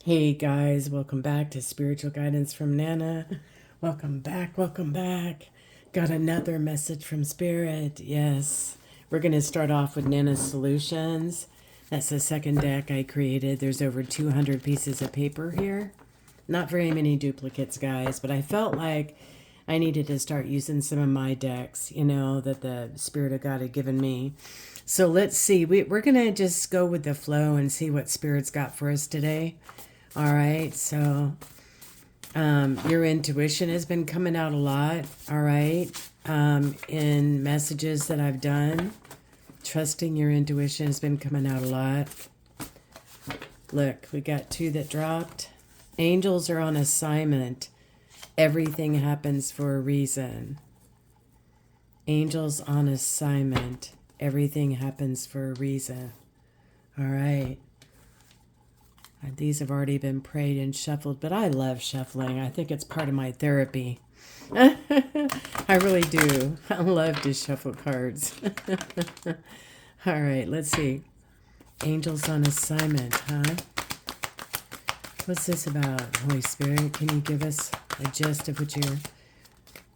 Hey guys, welcome back to Spiritual Guidance from Nana. Welcome back, welcome back. Got another message from Spirit. Yes, we're going to start off with Nana's Solutions. That's the second deck I created. There's over 200 pieces of paper here. Not very many duplicates, guys, but I felt like I needed to start using some of my decks, that the Spirit of God had given me. So let's see. We're going to just go with the flow and see what Spirit's got for us today. All right, so your intuition has been coming out a lot, all right, in messages that I've done. Trusting your intuition has been coming out a lot. Look, we got two that dropped. Angels are on assignment. Everything happens for a reason. Angels on assignment. Everything happens for a reason. All right. These have already been prayed and shuffled, but I love shuffling. I think it's part of my therapy. I really do. I love to shuffle cards. All right, let's see. Angels on assignment, huh? What's this about, Holy Spirit? Can you give us a gist of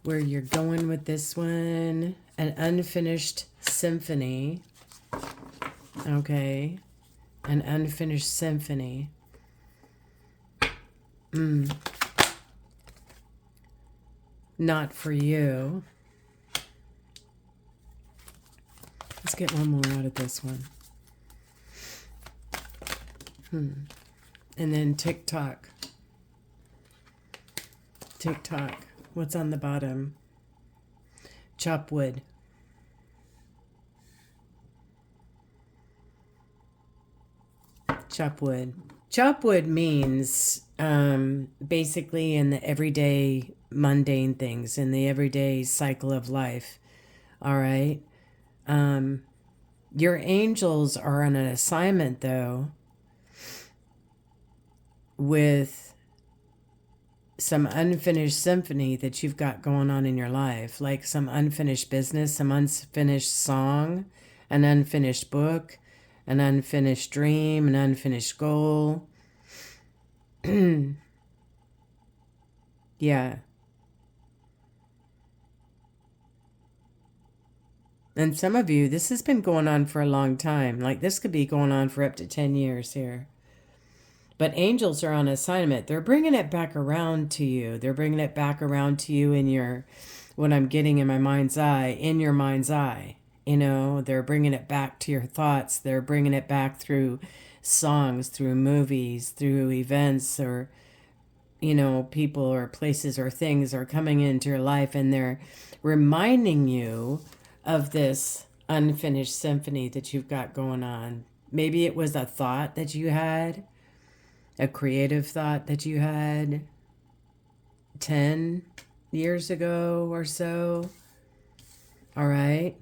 where you're going with this one? An unfinished symphony. Okay. An unfinished symphony. Not for you. Let's get one more out of this one. And then TikTok. TikTok. What's on the bottom? Chop wood. Chop wood. Chop wood means basically in the everyday mundane things, in the everyday cycle of life. All right. Your angels are on an assignment, though, with some unfinished symphony that you've got going on in your life, like some unfinished business, some unfinished song, an unfinished book, an unfinished dream, an unfinished goal. Yeah. And some of you, this has been going on for a long time. Like this could be going on for up to 10 years here. But angels are on assignment. They're bringing it back around to you. They're bringing it back around to you in your, what I'm getting in my mind's eye, in your mind's eye. They're bringing it back to your thoughts. They're bringing it back through songs, through movies, through events, or, people or places or things are coming into your life, and they're reminding you of this unfinished symphony that you've got going on. Maybe it was a thought that you had, a creative thought that you had 10 years ago or so. All right.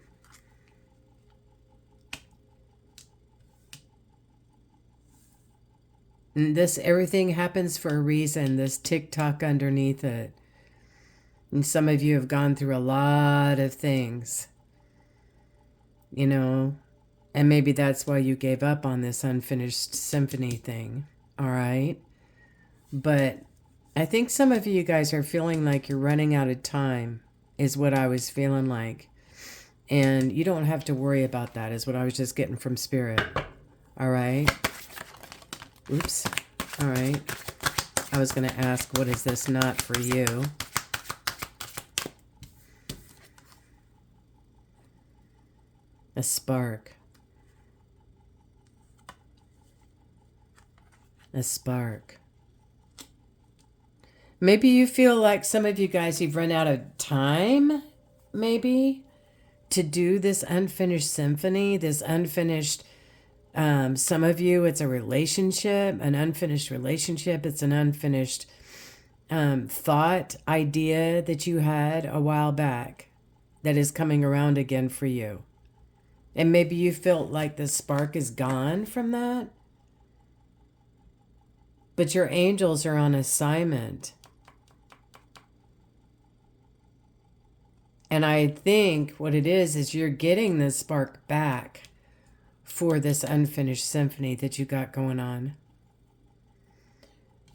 And this, everything happens for a reason, this TikTok underneath it. And some of you have gone through a lot of things, and maybe that's why you gave up on this unfinished symphony thing. All right. But I think some of you guys are feeling like you're running out of time, is what I was feeling like. And you don't have to worry about that, is what I was just getting from Spirit. All right. Oops. All right. I was going to ask, what is this not for you? A spark. A spark. Maybe you feel like some of you guys, you've run out of time, maybe, to do this unfinished symphony, this unfinished, some of you, it's a relationship, an unfinished relationship. It's an unfinished thought, idea that you had a while back that is coming around again for you. And maybe you felt like the spark is gone from that. But your angels are on assignment. And I think what it is you're getting the spark back for this unfinished symphony that you got going on.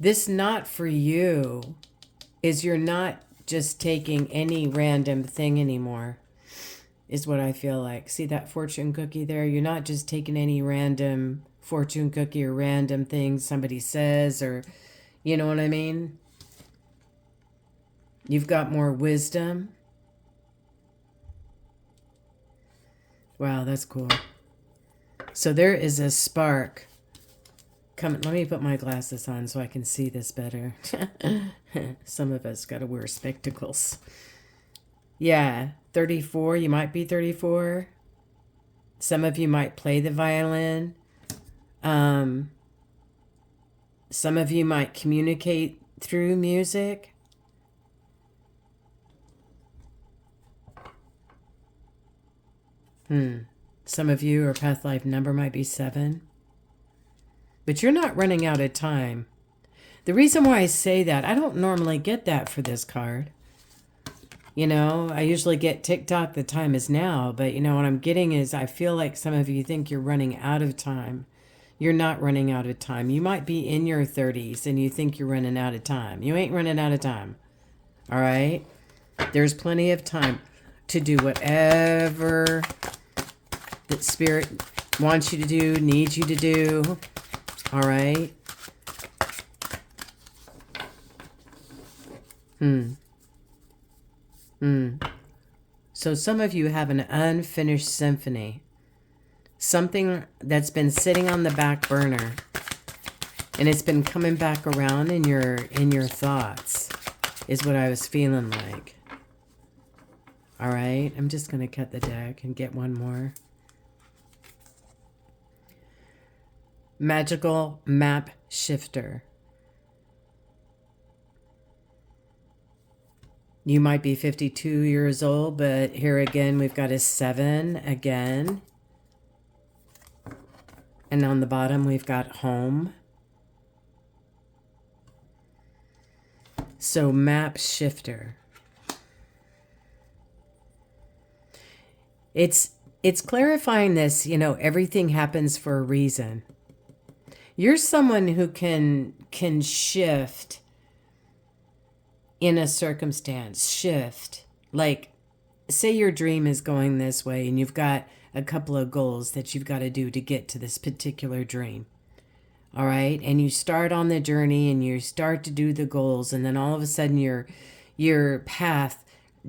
This not for you is you're not just taking any random thing anymore, is what I feel like. See that fortune cookie there? You're not just taking any random fortune cookie or random thing somebody says, or you know what I mean? You've got more wisdom. Wow, that's cool. So there is a spark. Come, let me put my glasses on so I can see this better. Some of us got to wear spectacles. Yeah, 34. You might be 34. Some of you might play the violin. Some of you might communicate through music. Some of you, your path life number might be 7. But you're not running out of time. The reason why I say that, I don't normally get that for this card. You know, I usually get TikTok, the time is now. But, you know, what I'm getting is I feel like some of you think you're running out of time. You're not running out of time. You might be in your 30s and you think you're running out of time. You ain't running out of time. All right? There's plenty of time to do whatever that Spirit wants you to do, needs you to do. All right. So some of you have an unfinished symphony. Something that's been sitting on the back burner. And it's been coming back around in your thoughts, is what I was feeling like. All right. I'm just going to cut the deck and get one more. Magical map shifter. You might be 52 years old, but here again, we've got a 7 again. And on the bottom, we've got home. So map shifter. It's clarifying this, you know, everything happens for a reason. You're someone who can shift in a circumstance. Shift. Like, say your dream is going this way and you've got a couple of goals that you've got to do to get to this particular dream. All right? And you start on the journey and you start to do the goals, and then all of a sudden your path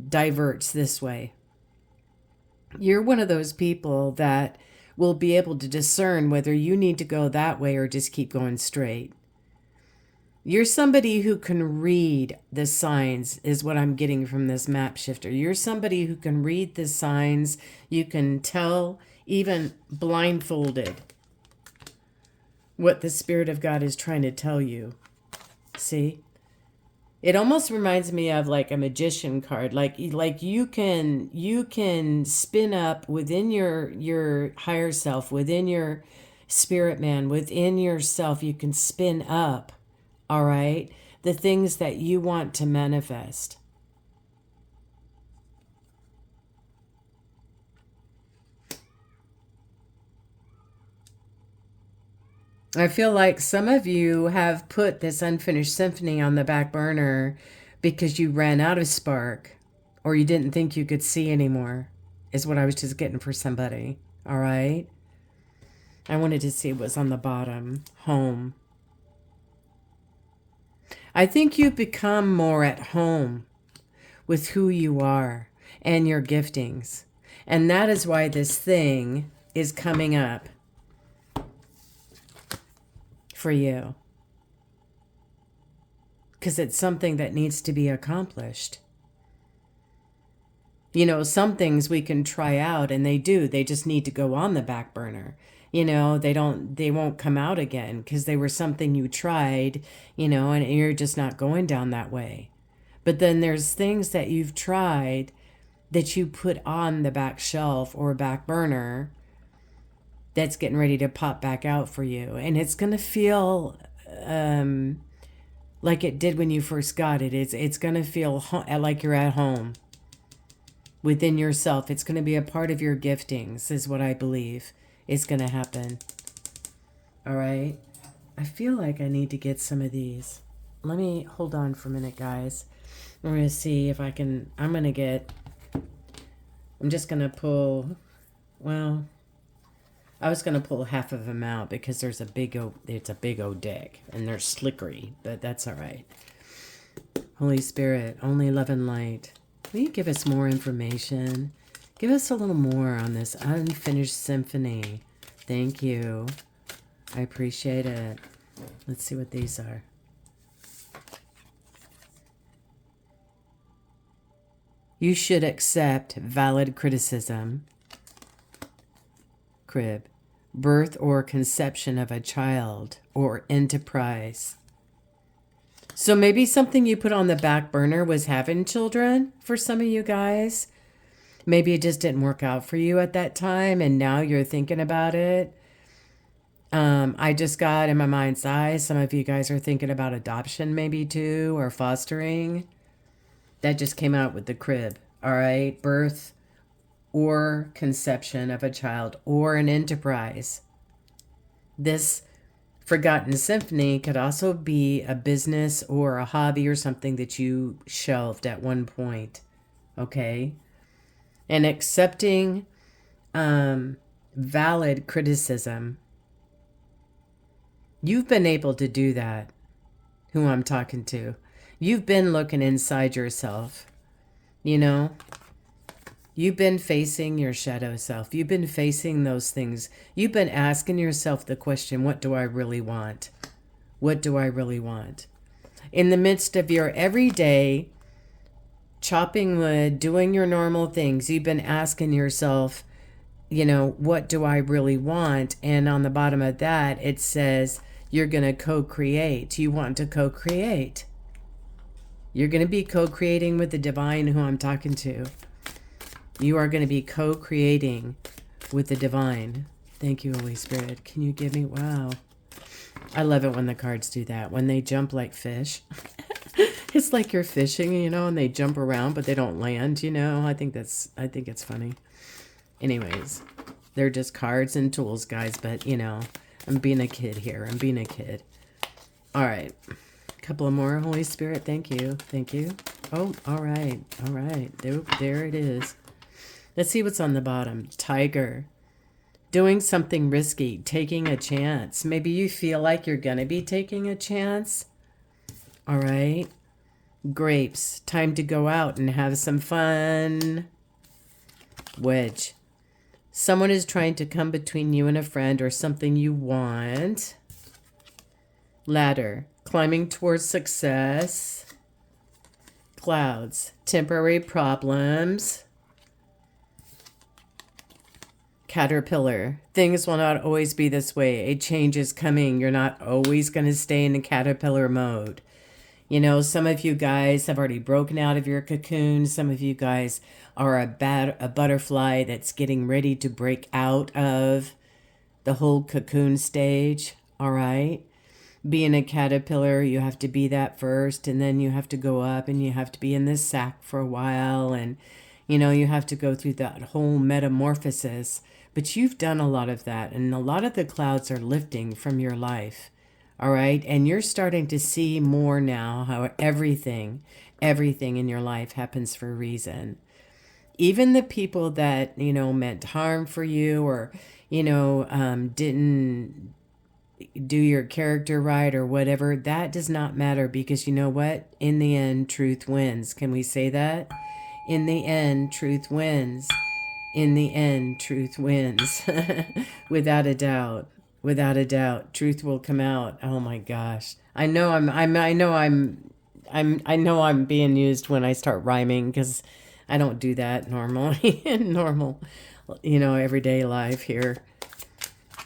diverts this way. You're one of those people that will be able to discern whether you need to go that way or just keep going straight. You're somebody who can read the signs, is what I'm getting from this map shifter. You're somebody who can read the signs. You can tell, even blindfolded, what the Spirit of God is trying to tell you. See? It almost reminds me of like a magician card. Like you can spin up within your higher self, within your spirit man, within yourself. You can spin up, all right, the things that you want to manifest. I feel like some of you have put this unfinished symphony on the back burner because you ran out of spark or you didn't think you could see anymore, is what I was just getting for somebody. All right. I wanted to see what was on the bottom. Home. I think you've become more at home with who you are and your giftings. And that is why this thing is coming up for you, because it's something that needs to be accomplished. You know, some things we can try out and they just need to go on the back burner. You know, they won't come out again because they were something you tried, you know, and you're just not going down that way. But then there's things that you've tried that you put on the back shelf or back burner that's getting ready to pop back out for you. And it's going to feel like it did when you first got it. It's going to feel like you're at home within yourself. It's going to be a part of your giftings, is what I believe is going to happen. All right. I feel like I need to get some of these. Let me hold on for a minute, guys. We're going to see if I can. I'm just going to pull. Well, I was going to pull half of them out because it's a big old deck and they're slickery, but that's all right. Holy Spirit, only love and light. Will you give us more information? Give us a little more on this unfinished symphony. Thank you. I appreciate it. Let's see what these are. You should accept valid criticism. Crib. Birth or conception of a child or enterprise. So maybe something you put on the back burner was having children for some of you guys. Maybe it just didn't work out for you at that time and now you're thinking about it. I just got in my mind's eye, some of you guys are thinking about adoption maybe too, or fostering. That just came out with the crib, all right? Birth or conception of a child or an enterprise. This forgotten symphony could also be a business or a hobby or something that you shelved at one point, okay? And accepting valid criticism. You've been able to do that, who I'm talking to. You've been looking inside yourself, you know? You've been facing your shadow self. You've been facing those things. You've been asking yourself the question, what do I really want? What do I really want? In the midst of your everyday chopping wood, doing your normal things, you've been asking yourself, you know, what do I really want? And on the bottom of that, it says you're going to co-create. You want to co-create. You're going to be co-creating with the divine who I'm talking to. You are going to be co-creating with the divine. Thank you, Holy Spirit. Can you give me? Wow. I love it when the cards do that. When they jump like fish. It's like you're fishing, you know, and they jump around, but they don't land, you know. I think it's funny. Anyways, they're just cards and tools, guys. But, you know, I'm being a kid here. I'm being a kid. All right. A couple of more, Holy Spirit. Thank you. Thank you. Oh, all right. All right. There it is. Let's see what's on the bottom. Tiger. Doing something risky. Taking a chance. Maybe you feel like you're going to be taking a chance. All right. Grapes. Time to go out and have some fun. Wedge. Someone is trying to come between you and a friend or something you want. Ladder. Climbing towards success. Clouds. Temporary problems. Caterpillar. Things will not always be this way. A change is coming. You're not always going to stay in the caterpillar mode. You know, some of you guys have already broken out of your cocoon. Some of you guys are a butterfly that's getting ready to break out of the whole cocoon stage. All right. Being a caterpillar, you have to be that first, and then you have to go up and you have to be in this sack for a while. And, you know, you have to go through that whole metamorphosis. But you've done a lot of that, and a lot of the clouds are lifting from your life. All right. And you're starting to see more now how everything in your life happens for a reason. Even the people that, you know, meant harm for you or, you know, didn't do your character right or whatever, that does not matter because you know what? In the end, truth wins. Can we say that? In the end, truth wins. In the end, truth wins. Without a doubt. Without a doubt, truth will come out. Oh my gosh. I know I'm being used when I start rhyming because I don't do that normally in normal, you know, everyday life here.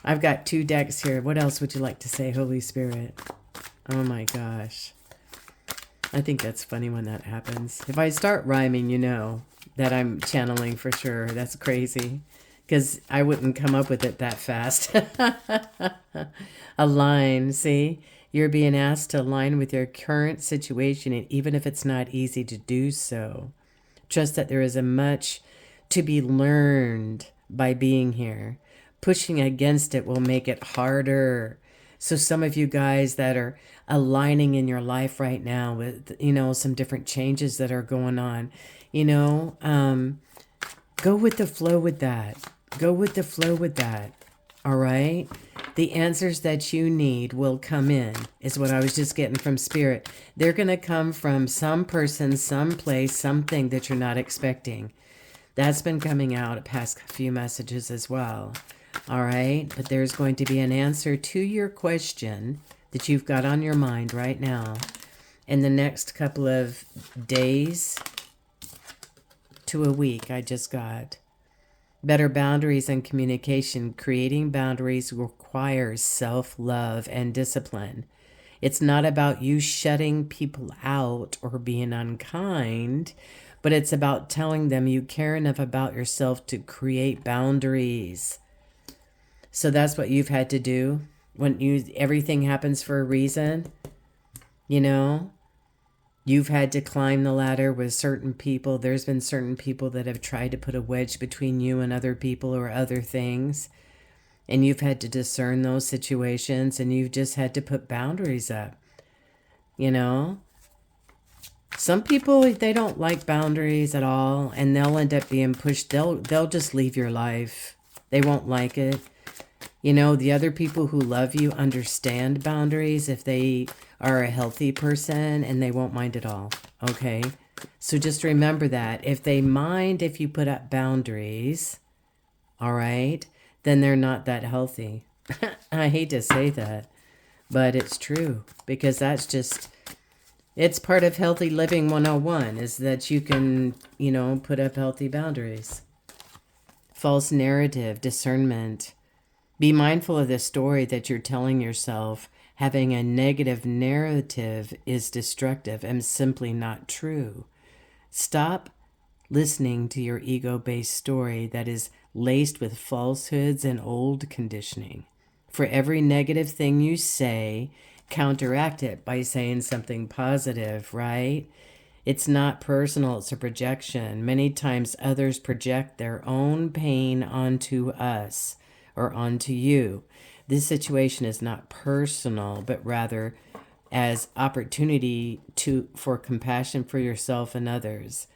I've got 2 decks here. What else would you like to say, Holy Spirit? Oh my gosh. I think that's funny when that happens. If I start rhyming, you know that I'm channeling for sure. That's crazy. Because I wouldn't come up with it that fast. Align, see? You're being asked to align with your current situation, and even if it's not easy to do so. Trust that there is a much to be learned by being here. Pushing against it will make it harder. So some of you guys that are aligning in your life right now with, some different changes that are going on, go with the flow with that. Go with the flow with that. All right? The answers that you need will come in, is what I was just getting from Spirit. They're going to come from some person, some place, something that you're not expecting. That's been coming out past few messages as well. All right? But there's going to be an answer to your question that you've got on your mind right now in the next couple of days to a week. I just got better boundaries and communication. Creating boundaries requires self-love and discipline. It's not about you shutting people out or being unkind, but it's about telling them you care enough about yourself to create boundaries. So that's what you've had to do. Everything happens for a reason, You've had to climb the ladder with certain people. There's been certain people that have tried to put a wedge between you and other people or other things. And you've had to discern those situations, and you've just had to put boundaries up. Some people, they don't like boundaries at all, and they'll end up being pushed. They'll just leave your life. They won't like it. The other people who love you understand boundaries if they are a healthy person, and they won't mind at all. Okay? So just remember that. If they mind if you put up boundaries, all right, then they're not that healthy. I hate to say that, but it's true, because it's part of healthy living 101 is that you can, put up healthy boundaries. False narrative, discernment. Be mindful of the story that you're telling yourself. Having a negative narrative is destructive and simply not true. Stop listening to your ego-based story that is laced with falsehoods and old conditioning. For every negative thing you say, counteract it by saying something positive, right? It's not personal, it's a projection. Many times others project their own pain onto us or onto you. This situation is not personal, but rather as opportunity for compassion for yourself and others.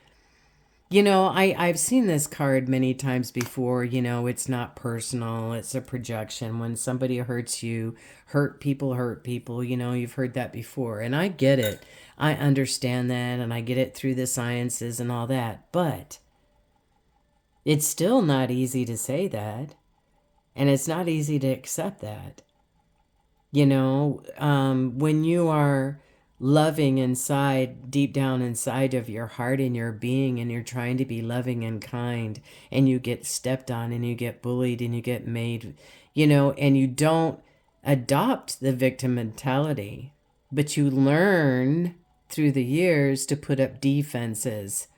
I've seen this card many times before. It's not personal, it's a projection. When somebody hurts you, hurt people. You've heard that before. And I get it. I understand that, and I get it through the sciences and all that. But it's still not easy to say that. And it's not easy to accept that. When you are loving inside, deep down inside of your heart and your being, and you're trying to be loving and kind, and you get stepped on, and you get bullied, and you get made, and you don't adopt the victim mentality, but you learn through the years to put up defenses.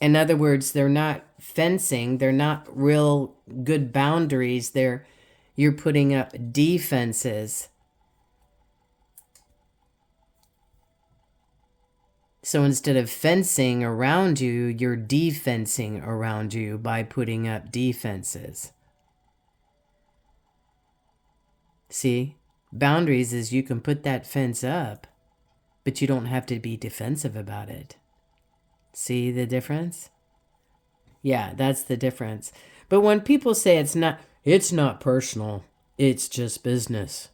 In other words, they're not fencing. They're not real good boundaries. You're putting up defenses. So instead of fencing around you, you're defensing around you by putting up defenses. See? Boundaries is you can put that fence up, but you don't have to be defensive about it. See the difference? Yeah, that's the difference. But when people say it's not personal, it's just business.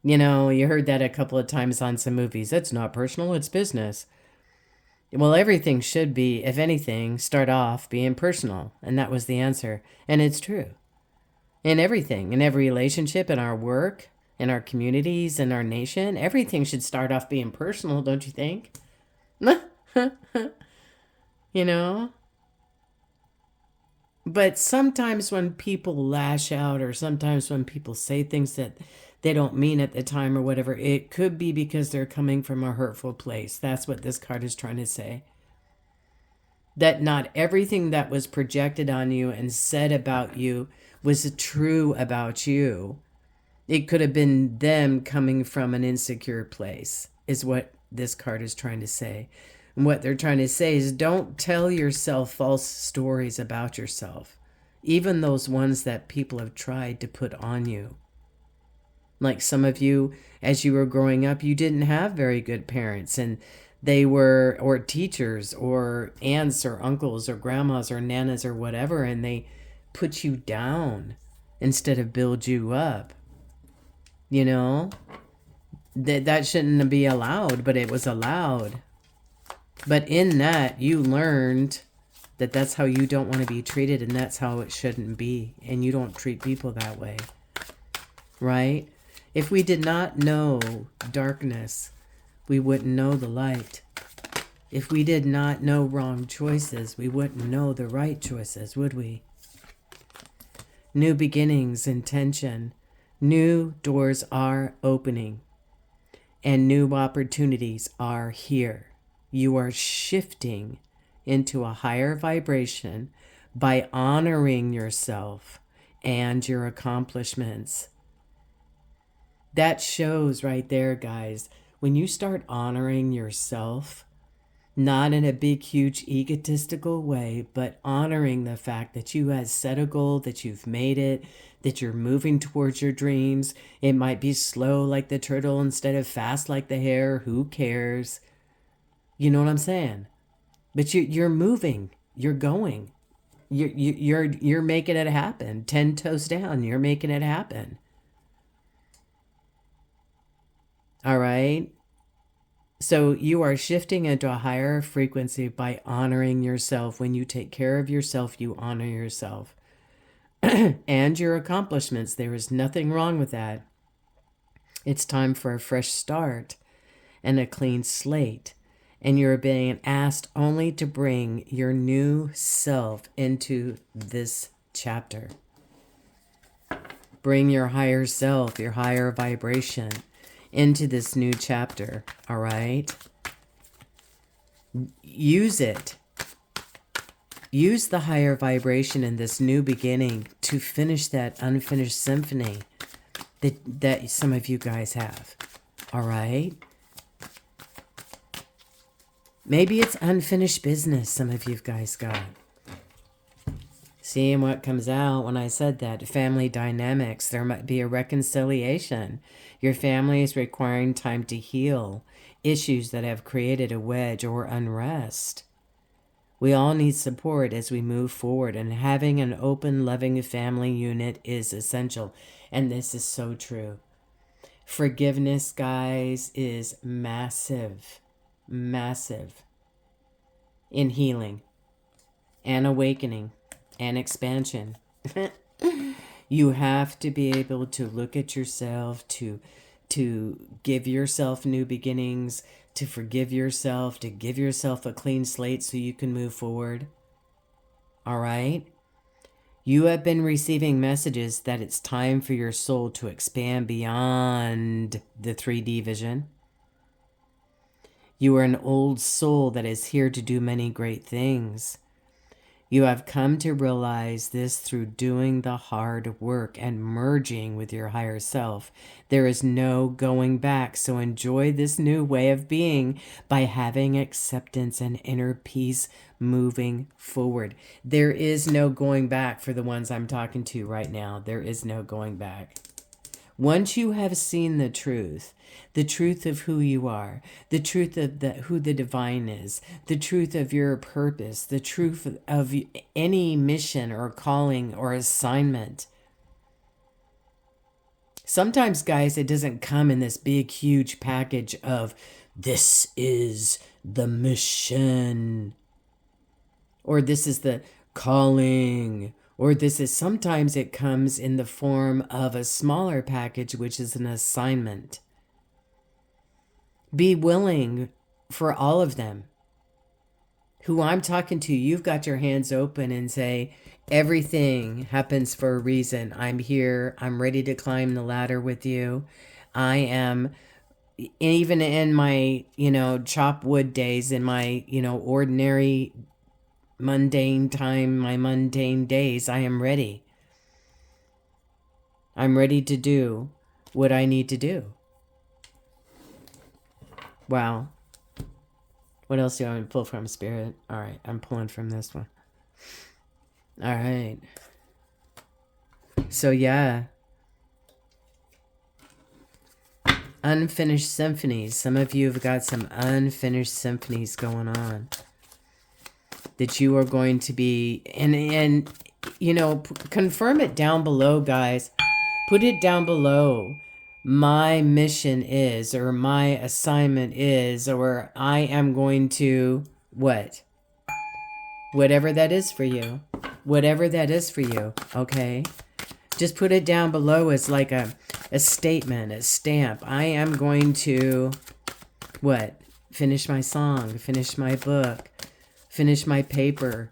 You heard that a couple of times on some movies. It's not personal, it's business. Well, everything should be, if anything, start off being personal. And that was the answer. And it's true. In everything, in every relationship, in our work, in our communities, in our nation, everything should start off being personal, don't you think? But sometimes when people lash out, or sometimes when people say things that they don't mean at the time or whatever, it could be because they're coming from a hurtful place. That's what this card is trying to say. That not everything that was projected on you and said about you was true about you. It could have been them coming from an insecure place, is what this card is trying to say. And what they're trying to say is don't tell yourself false stories about yourself, even those ones that people have tried to put on you. Like some of you, as you were growing up, you didn't have very good parents, and they were, or teachers, or aunts, or uncles, or grandmas, or nanas, or whatever, and they put you down instead of build you up. You know, that shouldn't be allowed, but it was allowed. But in that, you learned that that's how you don't want to be treated, and that's how it shouldn't be, and you don't treat people that way, right? If we did not know darkness, we wouldn't know the light. If we did not know wrong choices, we wouldn't know the right choices, would we? New beginnings, intention, new doors are opening, and new opportunities are here. You are shifting into a higher vibration by honoring yourself and your accomplishments. That shows right there, guys, when you start honoring yourself, not in a big, huge, egotistical way, but honoring the fact that you have set a goal, that you've made it, that you're moving towards your dreams. It might be slow like the turtle instead of fast like the hare. Who cares? You know what I'm saying? But you're moving. You're going. You're making it happen. 10 toes down. You're making it happen. All right? So you are shifting into a higher frequency by honoring yourself. When you take care of yourself, you honor yourself. And your accomplishments. There is nothing wrong with that. It's time for a fresh start and a clean slate. And you're being asked only to bring your new self into this chapter. Bring your higher self, your higher vibration into this new chapter, all right? Use it. Use the higher vibration in this new beginning to finish that unfinished symphony that some of you guys have, all right? Maybe it's unfinished business some of you guys got. Seeing what comes out when I said that, family dynamics, there might be a reconciliation. Your family is requiring time to heal issues that have created a wedge or unrest. We all need support as we move forward, and having an open, loving family unit is essential. And this is so true. Forgiveness, guys, is massive, massive in healing and awakening and expansion. You have to be able to look at yourself, to give yourself new beginnings, to forgive yourself, to give yourself a clean slate so you can move forward. All right? You have been receiving messages that it's time for your soul to expand beyond the 3D vision. You are an old soul that is here to do many great things. You have come to realize this through doing the hard work and merging with your higher self. There is no going back, so enjoy this new way of being by having acceptance and inner peace moving forward. There is no going back for the ones I'm talking to right now. There is no going back. Once you have seen the truth of who you are, the truth of who the divine is, the truth of your purpose, the truth of any mission or calling or assignment. Sometimes, guys, it doesn't come in this big, huge package of this is the mission, or this is the calling, or this is, sometimes it comes in the form of a smaller package, which is an assignment. Be willing for all of them. Who I'm talking to, you've got your hands open and say, everything happens for a reason. I'm here. I'm ready to climb the ladder with you. I am, even in my, chop wood days, in my, ordinary mundane time, my mundane days, I am ready. I'm ready to do what I need to do. Wow. What else do you want me to pull from, Spirit? All right, I'm pulling from this one. All right. So, yeah. Unfinished symphonies. Some of you have got some unfinished symphonies going on that you are going to be, and you know, confirm it down below, guys. Put it down below. My mission is, or my assignment is, or I am going to, what? Whatever that is for you. Whatever that is for you, okay? Just put it down below as like a statement, a stamp. I am going to, what? Finish my song, finish my book, finish my paper,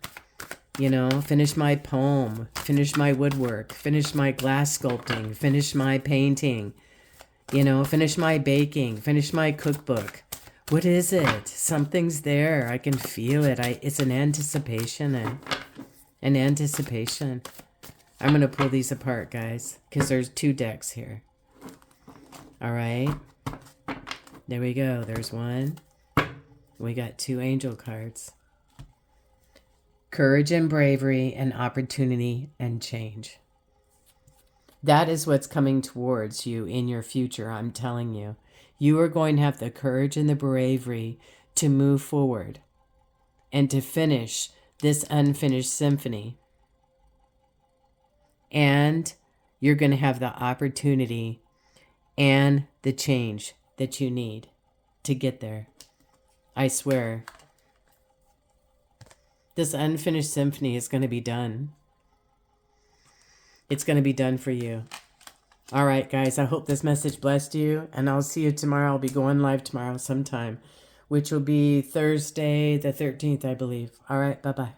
you know, finish my poem, finish my woodwork, finish my glass sculpting, finish my painting, you know, finish my baking, finish my cookbook. What is it? Something's there. I can feel it. It's an anticipation. An anticipation. I'm going to pull these apart, guys, because there's 2 decks here. All right. There we go. There's one. We got 2 angel cards. Courage and bravery and opportunity and change. That is what's coming towards you in your future, I'm telling you. You are going to have the courage and the bravery to move forward and to finish this unfinished symphony. And you're going to have the opportunity and the change that you need to get there. I swear. This unfinished symphony is going to be done. It's going to be done for you. All right, guys, I hope this message blessed you, and I'll see you tomorrow. I'll be going live tomorrow sometime, which will be Thursday the 13th, I believe. All right, bye-bye.